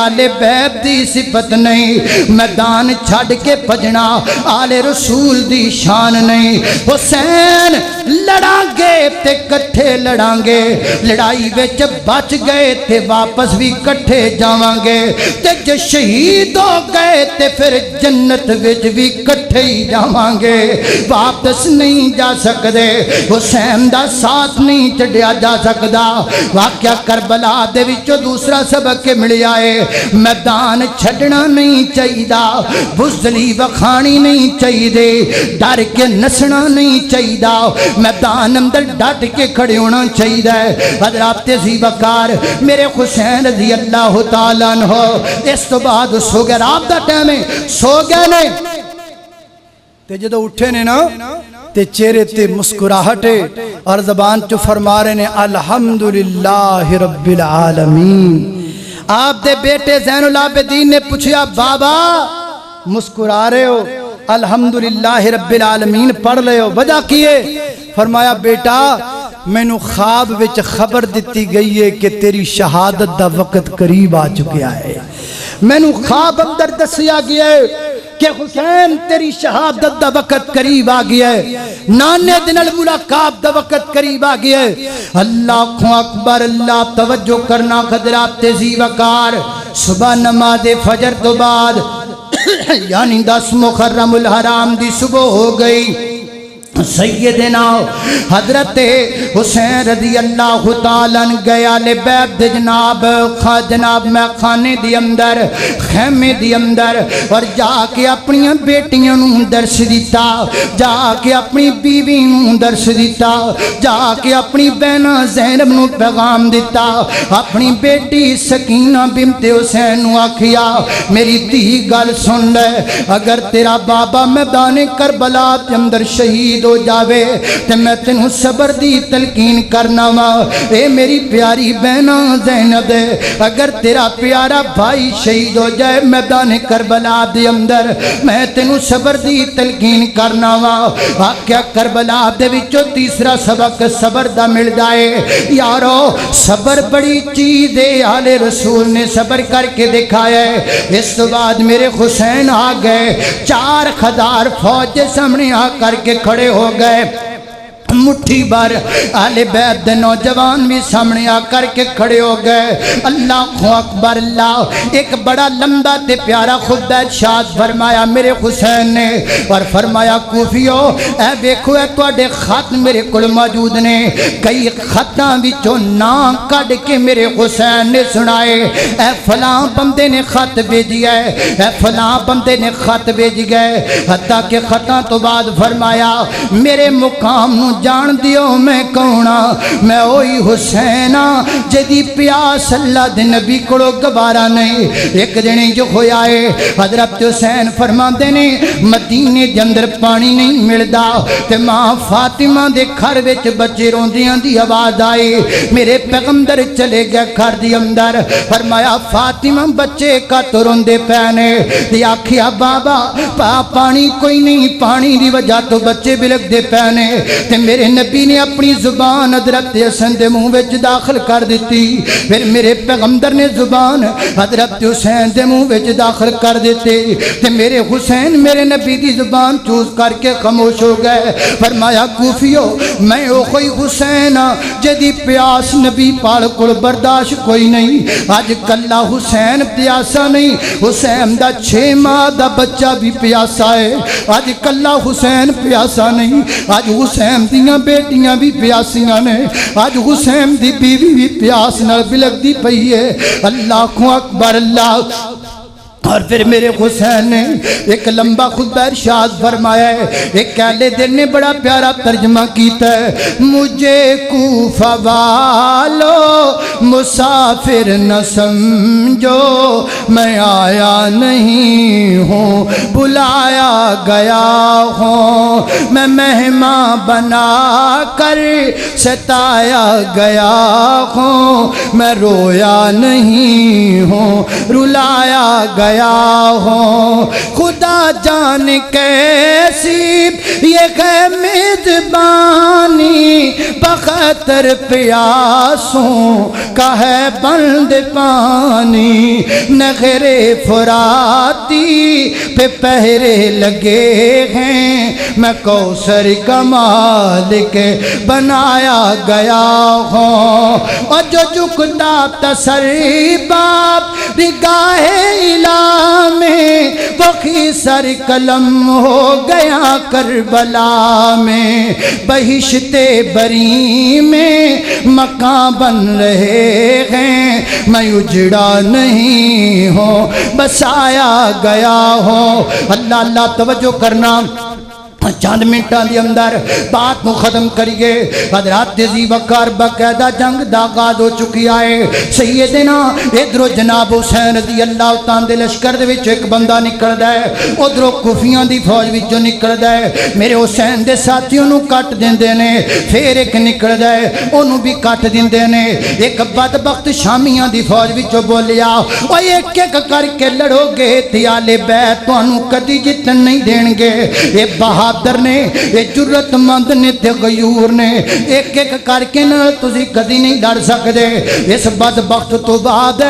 A: آل بیت دی صفت نہیں. میدان چھڑ کے بجنا آل رسول دی شان نہیں. حسین لڑانگے تے کٹھے لڑانگے, لڑائی وچ بچ گئے تے واپس بھی کٹھے جاوانگے. تے جو شہید ہو گئے تے پھر جنت وچ بھی کٹھے ہی جاوانگے. واپس نہیں جا سکدے, حسین دا ساتھ نہیں چڑھیا جا سکدا. واقعہ کربلا دے وچوں دوسرا سبق ملیا ہے میدان چھڈنا نہیں چاہیدا, بزدلی وکھانی نہیں چاہیدے, ڈر کے نسنا نہیں چاہیدا, میدان اندر ڈٹ کے کھڑے ہونا چاہیدا ہے. حضرات ذی وقار میرے حسین رضی اللہ تعالیٰ عنہ اس تو بعد سو گئے. رات دا ٹائم ہے سو گئے نے تے جدو اٹھے نے نا تے چہرے تے مسکراہٹے اور زبان چو فرما رہے نے الحمدللہ رب العالمین. آپ دے بیٹے زین العابدین نے پوچھیا بابا مسکرا رہے ہو الحمدللہ رب العالمین پڑھ لے ہو وجہ کیے؟ فرمایا بیٹا میں نو خواب وچ خبر دیتی گئی ہے کہ تیری شہادت دا وقت قریب آ چکیا ہے. میں نو خواب اندر دسیا گیا ہے کہ حسین تیری شہادت دا وقت قریب آ گیا ہے، نانے دے نال ملاقات دا وقت قریب آ گیا ہے۔ اللہ اکبر، اللہ توجہ کرنا حضرات تیزی وقار، صبح نماز فجر تو بعد یعنی 10 محرم الحرام دی صبح ہو گئی، سیدنا حضرت حسین رضی اللہ تعالیٰ گیا لے بیت جناب میں خانے دی اندر خیمے دی اندر، اور جا کے اپنی بیٹیاں نوں درس دیتا، جا کے اپنی بیوی نوں درس دیتا، جا کے اپنی بہنہ زینب نوں پیغام دیتا، اپنی بیٹی سکینہ بنت حسین نوں آکھیا میری دھی گل سن لے، اگر تیرا بابا میدان کربلا کے اندر شہید ہو جاوے تے میں تینوں صبر دی تلقین کرنا وا، اے میری پیاری بہنہ زینب اگر تیرا پیارا بھائی شہید ہو جائے میدان کربلا دے اندر میں تینوں صبر دی تلقین کرنا وا۔ آکھیا کربلا دے وچوں تیسرا سبق صبر دا مل جائے، یارو صبر بڑی چیز ہے، آل رسول نے صبر کر کے دکھایا ہے۔ اس بعد میرے حسین آ گئے، 4000 فوج سامنے آ کر کے کھڑے ہو گئے، مٹھی بھر اہل بیت دے نوجوان بھی سامنے آ کر کے کھڑے ہو گئے۔ اللہ اکبر، اللہ ایک بڑا لمبا تے پیارا خطبہ ارشاد فرمایا میرے حسین نے، اور فرمایا کوفیو اے ویکھو اے تواڈے خط میرے کول موجود نے، کئی خطاں وچوں نام کڈ کے میرے حسین نے سنائے، اے فلاں بندے نے خط بھیجیا ہے، اے فلاں بندے نے خط بھیج گئے، حتیٰ کہ خطاں تو بعد فرمایا میرے مقام نو جان دیو میں کونا، میں اوہی حسین جدی پیاس اللہ دے نبی کڑو گوارا نہیں۔ ایک دن جو ہویا ہے حضرت حسین فرماندے نے مدینے دے اندر پانی نہیں ملدا تے ماں فاطمہ دے گھر وچ بچے روندیاں دی آواز آئی، میرے پیغمبر چلے گئے گھر دی اندر، فرمایا فاطمہ بچے کا تو روندے پے نے، تے آکھیا بابا پانی کوئی نہیں، پانی دی وجہ تو بچے بلک دے پے نے، تے میرے نبی نے اپنی زبان حضرت حسین دے منہ وچ داخل کر دیتی، پھر میرے پیغمبر نے زبان حضرت حسین دے منہ وچ داخل کر دیتی، تے میرے حسین میرے نبی دی زبان چوز کر کے خاموش ہو گئے۔ فرمایا کوفیو میں او کوئی حسین جدی پیاس نبی پاک کول برداشت کوئی نہیں، اج کلا حسین پیاسا نہیں، حسین دا 6 ماہ دا بچہ بھی پیاسا ہے، اج کلا حسین پیاسا نہیں، اج حسین دیاں بیٹیاں بھی پیاسیاں نے، آج حسین دی بیوی بھی پیاس نال بلک دی پئی ہے۔ اللہ اکبر، اللہ۔ اور پھر میرے حسین نے ایک لمبا خطبہ ارشاد فرمایا ہے، ایک اہل دل نے بڑا پیارا ترجمہ کیتا ہے، مجھے کوفہ والو مسافر نہ سمجھو، میں آیا نہیں ہوں بلایا گیا ہوں، میں مہمان بنا کر ستایا گیا ہوں، میں رویا نہیں ہوں رلایا گیا ہوں، خدا جان کیسی یہ ہے میزبانی، بخاطر پیاسوں کا ہے بند پانی، نہر فراتی پہ پہرے لگے ہیں، میں کوثر کا مالک بنایا گیا ہوں، اور جو جھکتا تسرباب نگاہ الہ میں وہی سر قلم ہو گیا کربلا میں، بہشت بری میں مکان بن رہے ہیں، میں اجڑا نہیں ہوں بسایا گیا ہوں۔ اللہ اللہ توجہ کرنا، چند منٹاں دی اندر بات کو ختم کریے۔ حضرات ذی وقار باقاعدہ جنگ دا آغاز ہو چکی ہے۔ سیدنا ادھروں جناب حسین رضی اللہ تعالیٰ دے لشکر دے وچ ایک بندہ نکلدا ہے، ادھروں کوفیاں دی فوج وچوں نکلدا ہے، میرے حسین دے ساتھیوں نوں کٹ دیندے نے، پھر ایک نکلدا ہے اونوں بھی کٹ دیندے نے، ایک بدبخت شامیاں دی فوج وچوں بولیا، او ایک ایک کر کے لڑو گے تے آل بیت تانوں کدی جتن نہیں دین گے، اے بہا بہادر نے یہ جرت مند نے تے غیور نے ایک ایک کر کے نہ تسی کدی نہیں ڈر سکدے اس بدبخت تو بعد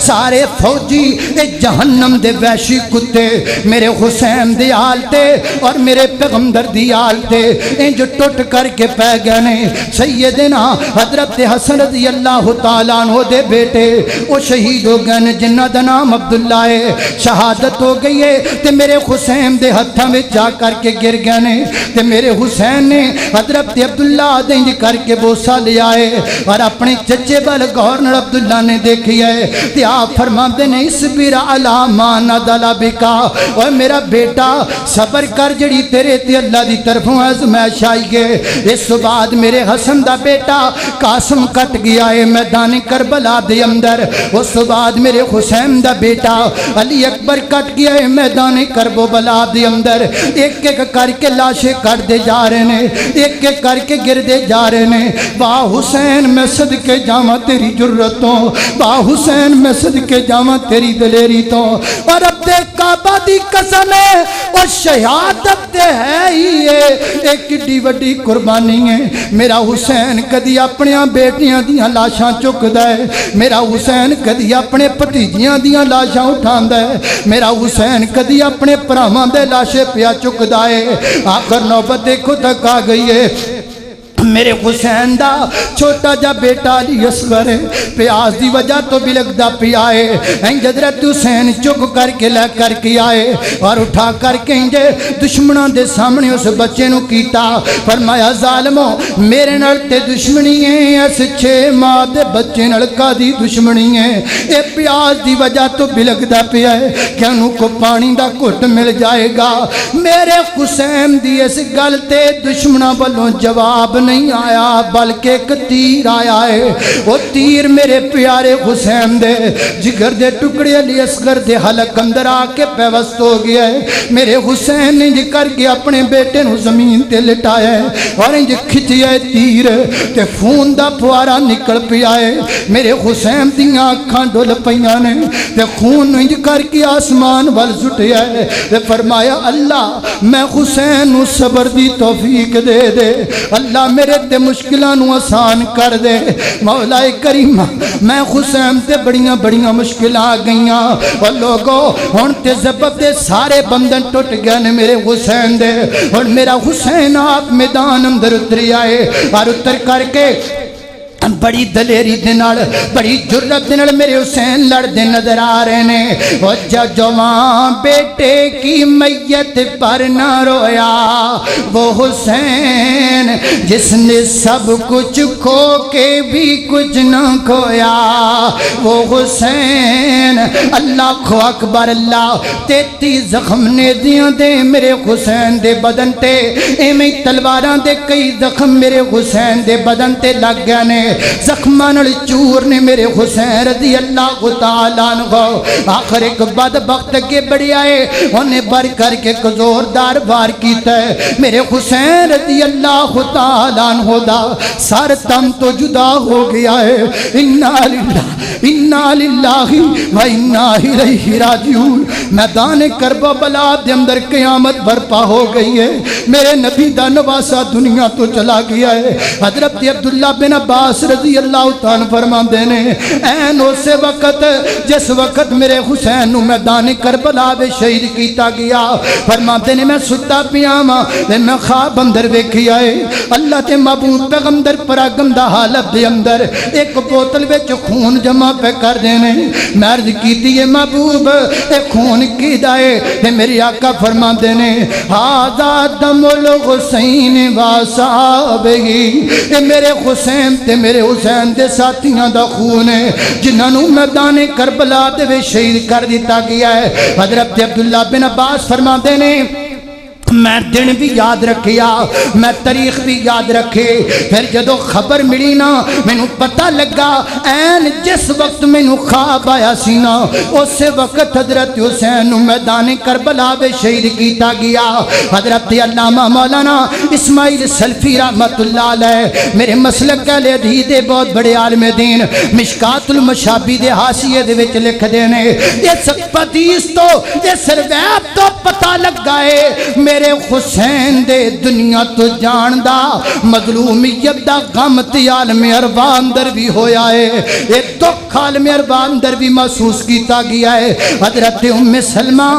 A: سارے فوجی اے جہنم دے وحشی کتے میرے حسین دی آل تے اور میرے پیغمبر دی آل تے انج ٹوٹ کر کے پہ گئے نے سیدنا حضرت حسن رضی اللہ تعالیٰ عنہ دے بیٹے وہ شہید ہو گئے جنہ دا نام عبداللہ ہے شہادت ہو گئی ہے تے میرے حسین دے ہتھاں میں جا کر کے گر گئے نے تے میرے حسین نے حضرت عبداللہ دیں کر کے بوسہ لیا ہے اور اپنے چچے بل گورنر عبداللہ نے دیکھی ہے تے آپ فرماتے نے اس بیرا علامان دلا بکا اور میرا بیٹا صبر کر جڑی تیرے تے اللہ دی طرفوں ازمائش آئی ہے اس بعد میرے حسن دا بیٹا قاسم کٹ گیا ہے میدان کربلا دے اندر اس بعد میرے حسین دا بیٹا علی اکبر کٹ گیا ہے میدان کربلا دے اندر ایک ایک کر کے لاشیں کٹ دے جا رہے ہیں ایک ایک کر کے گردے جا رہے ہیں واہ حسین میں صدقے جاواں تیری جرتوں واہ حسین میں صدقے جاواں تیری دلیری تو اور اب دے کعبہ دی قسم ہے اور شہادت تے ہے ہی ہے ایک کڈی وڈی قربانی ہے میرا حسین کدی اپنی بیٹیاں دیاں لاشاں چکدا ہے میرا حسین کدی اپنے بھتیجیاں دیاں لاشاں اٹھاندا ہے میرا حسین کدی اپنے بھراواں دے لاشیں پیا چکدا ہے آخر نوبت دیکھو تک آ گئی ہے میرے حسین دا چھوٹا جا بیٹا علی اصغر پیاس دی وجہ تو بلگدا پیا ہے حضرت حسین چک کر کے لے کر کے آئے اور اٹھا کر کے دشمنوں دے سامنے اس بچے نو کیتا فرمایا ظالمو میرے نال تے دشمنی ہے اس 6 ماہ دے بچے نال کادی دشمنی ہے اے پیاس دی وجہ تو بلگدا پیا ہے کہ انہوں کو پانی دا گھٹ مل جائے گا میرے حسین دی اس گل تے دشمنوں والوں جواب نہیں آیا بلکہ ایک تیر آیا ہے وہ تیر میرے پیارے حسین دے جگر دے ٹکڑے علی اصغر دے حلق اندر آ کے پیوست ہو گیا ہے میرے حسین نے کر کے اپنے بیٹے نو زمین تے لٹایا ہے اور انج کھچیا ہے تیر تے خون دا فوارا نکل پیا ہے میرے حسین دیاں اکھاں ڈول پیاں نے تے خون انج کر کے آسمان وال سٹیا ہے تے فرمایا اللہ میں حسین نو صبر دی توفیق دے دے اللہ میرے تے مشکلوں نو آسان کر دے مولا کریم میں حسین تے بڑیاں بڑیاں مشکل آ گئیاں اور لوگوں ہن تے ضبط دے سارے بندن ٹوٹ گئے نے میرے حسین دے اور میرا حسین آپ میدان اندر اتری آئے اور اتر کر کے بڑی دلیری دے نال بڑی جرت دے نال میرے حسین لڑ دے نظر آ رہے نے وہ جوان بیٹے کی میت پر نہ رویا وہ حسین جس نے سب کچھ کھو کے بھی کچھ نہ کھویا وہ حسین اللہ اکبر اللہ 33 زخم نے دیاں دے میرے حسین دے بدن تے ایویں تلواراں دے کئی زخم میرے حسین دے بدن تے لگ گئے نے زخمان چور نے میرے حسین رضی اللہ تعالیٰ عنہ آخر ایک بدبخت کے بڑی آئے انہیں بر کر کے زوردار وار کیتا ہے میرے حسین رضی اللہ تعالیٰ عنہ دا سر تم تو جدا ہو گیا ہے انا للہ و انا الیہ راجعون میدان کربلا دے اندر قیامت برپا ہو گئی ہے میرے نبی دا نواسا دنیا تو چلا گیا ہے حضرت عبداللہ بن عباس رضی اللہ تعالیٰ فرماندے نے این اسے وقت جس وقت میرے حسین نو میدان کربلا دے شہید کیتا گیا فرماندے نے میں ستا پیاما میں خواب اندر ویکھی آئے اللہ تے محبوب پیغمبر پراگم دا حالت دے اندر ایک بوتل وچ خون جمع پہ کر دینے میں عرض کیتی ہے محبوب اے خون کی دائے تے میری آقا فرماندے نے ہاذا دم الحسین وصحابہ اے میرے حسین تے میرے حسین دے ساتھیاں دا خون ہے جنہاں نو میدان کربلا دے وچ شہید کر دیتا گیا ہے حضرت عبداللہ بن عباس فرماتے نے میں دن بھی یاد رکھیا میں تاریخ بھی یاد رکھے پھر جدو خبر ملی نا مینوں پتہ لگا این جس وقت مینوں خواب آیا سی نا اس وقت حضرت حسین نو میدان کربلا میں شہید کیتا گیا حضرت علامہ مولانا اسماعیل سلفی رحمت اللہ علیہ میرے مسلک اہل حدیث دے بہت بڑے عالم دین مشکات المشابہ دے حاشیے دے وچ لکھ دے نے اس حدیث تو اس روایت تو پتہ لگا ہے میرے میرے حسین دے دنیا تو جان دا مظلومیت دا غم تے عالم ارواح اندر بھی ہویا ہے، ایک دکھ عالم ارواح اندر بھی محسوس کیتا گیا ہے۔ حضرت ام سلمہ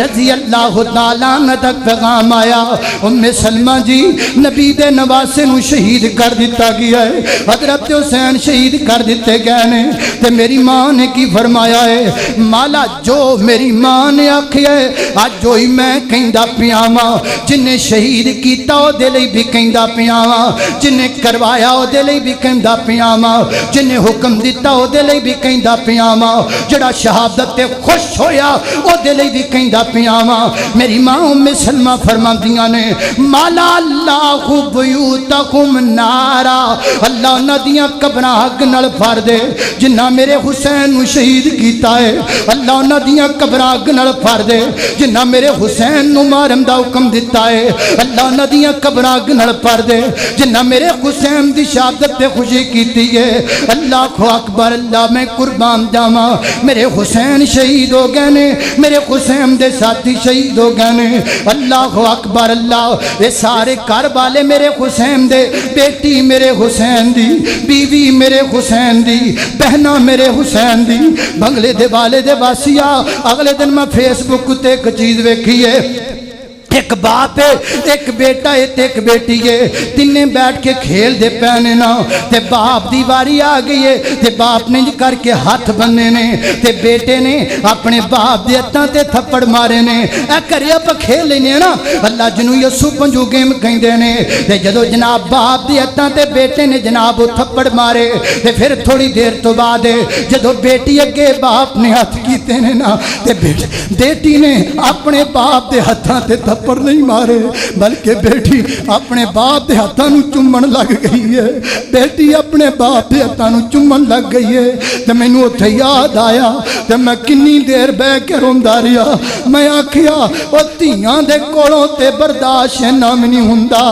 A: رضی اللہ تعالیٰ عنہ تک پیغام آیا، ام سلمہ جی نبی دے نواسے نو شہید کر دیتا گیا ہے، حضرت حسین شہید کر دیتے گئے نے، تے میری ماں نے کی فرمایا ہے، مالا جو میری ماں نے آکھیا ہے آج جو ہی میں کہندا پیاواں، جنہیں شہید کیتا او دے لئی بھی کہندا پیاواں، جنہیں کروایا او دے لئی بھی کہندا پیاواں، جنہیں حکم دیتا او دے لئی بھی کہندا پیاواں، جڑا شہادت تے خوش ہویا او دے لئی بھی کہندا پیاواں۔ میری ماں ام سلمہ فرماندیاں نے مالا اللہ بیوتکم نارا، اللہ انہاں دیاں قبراں اگ نال بھر دے، جنہاں میرے حسین نو شہید کیتا ہے اللہ انہاں دیاں قبراں اگ نال بھر دے، جنہاں میرے حسین نو مارن دا حکم دیتا ہے اللہ انہاں دیاں قبراں اگ نال بھر دے، جنہاں میرے حسین دی شہادت تے خوشی کیتی ہے اللہ اکبر، اللہ میں قربان جاواں، میرے حسین شہید ہو گئے نے، میرے حسین دے ساتھی شہید ہو گئے نے، اللہ اکبر اللہ، یہ سارے گھر والے میرے حسین دے، بیٹی میرے حسین دی، بیوی میرے حسین دی، بہنا میرے حسین دی، بنگلے دے والے دے واسیا۔ اگلے دن میں فیس بک تے ایک چیز ویکھی ہے، ایک باپ ہے، ایک بیٹا ہے تے ایک بیٹی ہے، تینے بیٹھ کے کھیل دے پینے نا، تے باپ دی واری آ گئی ہے، تے باپ نے کر کے ہاتھ بننے نے، تے بیٹے نے اپنے باپ دے ہتھاں تے تھپڑ مارے نے، اے کرے اپا کھیل لینے نا، اللہ جنوں یسو پنجو گیم کہندے نے، تے جدو جناب باپ دے ہتھاں تے بیٹے نے جناب تھپڑ مارے، تے پھر تھوڑی دیر تو بعد جدو بیٹی اگے باپ نے ہاتھ کیتے نے نا، تے بیٹی نے اپنے باپ دے ہتھاں تے تھپڑ پر نہیں مارے، بلکہ بیٹی اپنے باپ دے ہاتھاں نو چومن لگ گئی ہے، بیٹی اپنے باپ دے ہاتھاں نو چومن لگ گئی ہے، تے مینوں اوتھے یاد آیا، تے میں کنی دیر بہ کے روندا رہیا، میں آکھیا او دھیاں دے کولوں تے برداشت نہ نہیں ہوندا،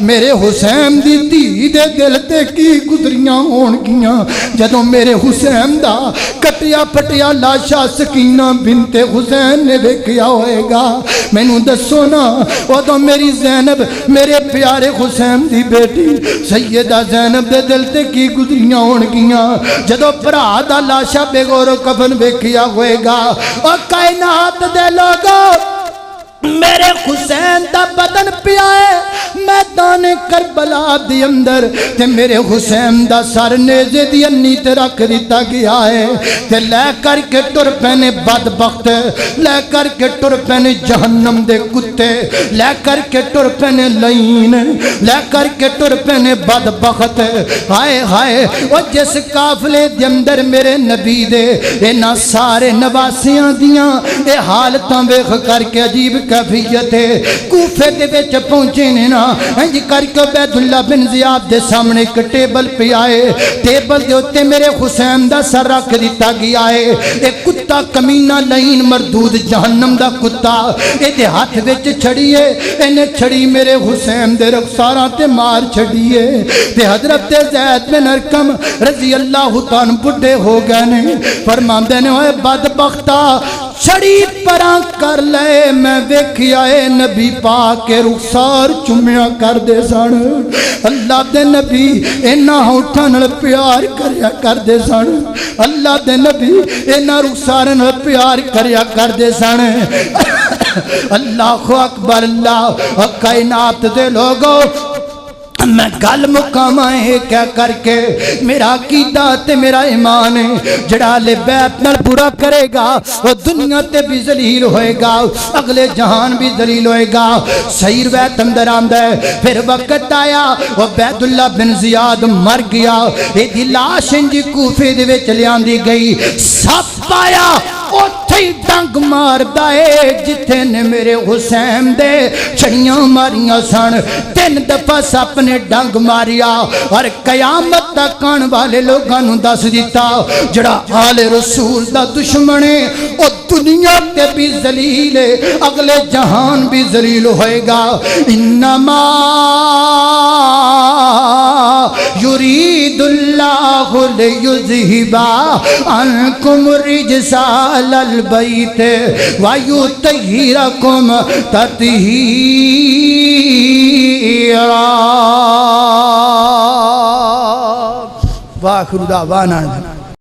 A: میرے حسین دی دھی دے دل تے کی گزریاں ہون گیاں جدوں میرے حسین دا کٹیا پٹیا لاشا سکینہ بنت حسین نے ویکھیا ہوئے گا، مینوں دسو نا وہ تو میری زینب میرے پیارے حسین دی بیٹی سیدہ زینب دے دل تے کی گزریاں ہون گیاں جدو بھرا دا لاشا بے غور و کفن ویکھیا ہوئے گا۔ اور کائنات دے لوگوں میرے حسین دا بدن پیا ہے میدان کربلا دی اندر، تے میرے حسین دا سر نیزے دی انی تے رکھ دیتا گیا ہے، تے لے کر کے ٹر پینے بدبخت، لے کر کے ٹر پینے جہنم دے کتے، لے کر کے ٹر پینے لعین، لے کر کے ٹر پینے بدبخت۔ ہائے ہائے وہ جس قافلے دے اندر میرے نبی دے اینا سارے نواسیاں دیاں اے حالتاں ویکھ کر کے عجیب کیفیت ہے، کوفے دے وچ پہنچے نے نا انج کر کے عبید اللہ بن زیاد دے سامنے ایک ٹیبل پہ آئے، ٹیبل دے اوتے میرے حسین دا سر رکھ دیتا گیا ہے، ایک کتا کمینہ لعین مردود جہنم دا کتا اے دے ہاتھ وچ چھڑی ہے، اینے چھڑی میرے حسین دے رخساراں تے مار چھڑی ہے، تے حضرت زید بن ارقم رضی اللہ تعالیٰ بڈھے ہو گئے نے، فرماندے نے اوے بدبختہ چھڑی پراں کر لے، میں ویکھیا اے نبی پاک کے رخسار چومیا کر دے سن، اللہ دے نبی اینا ہونٹاں نال پیار کریا کر دے سن، اللہ دے نبی اینا رخسار نال پیار کریا کر دے سن۔ اللہ اکبر اللہ، کائنات دے لوگوں میں گل مقامہ ہے کیا کر کے میرا عقیدہ تے میرا ایمان ہے جڑا لے بیت نال برا کرے گا وہ دنیا تے بھی ذلیل ہوئے گا اگلے جہان بھی ذلیل ہوئے گا۔ صحیح روایت اندر آندا ہے پھر وقت آیا وہ عبید اللہ بن زیاد مر گیا، ایدی لاش انجی کوفے دے وچ لیاندی گئی، سپ آیا اوتھے ڈنگ مار دائے جتھے نے میرے حسین دے چھڑیاں ماریاں سن، 3 دفعہ سپ نے ڈنگ ماریا اور قیامت تک آن والے لوگاں نوں دس دیتا جڑا آل رسول دا دشمن ہے او دنیا تے بھی ذلیل ہے اگلے جہان بھی ذلیل ہوئے گا۔ انما یرید اللہ لیذہب عنکم الرجس اہل البیت ویطہرکم تطہیرا۔ وآخر دعوانا